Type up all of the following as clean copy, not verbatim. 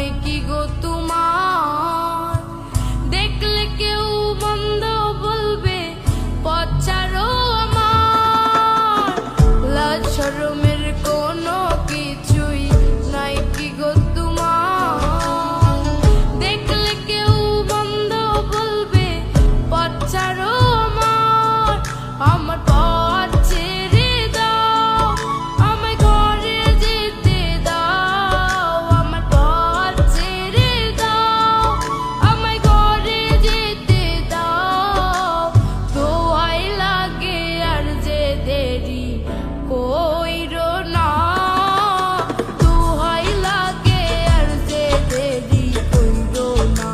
নাই কি গো তোমার? দেখলে কেউ মন্দ বলবে, পথ ছাড়ো আমার। লাজ শরমের কোনো কিছুই নাই কি গো তোমার? দেখলে কেউ মন্দ বলবে, পথ ছাড়ো আমার। আমার পথ ছেড়ে দাও, আমায় ঘরে যেতে দাও। আমার পথ ছেড়ে দাও, আমায় ঘরে যেতে দাও। দোহাই লাগে আর যে দেরি কইরো না। দোহাই লাগে আর যে দেরি কইরো না।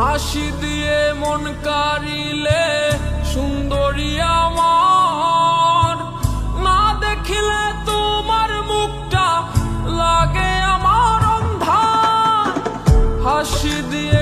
হাসি দিয়ে মন কারিলে সুন্দরী আমার, না দেখিলে তোমার মুখটা লাগে আমার অন্ধার। হাসি দিয়ে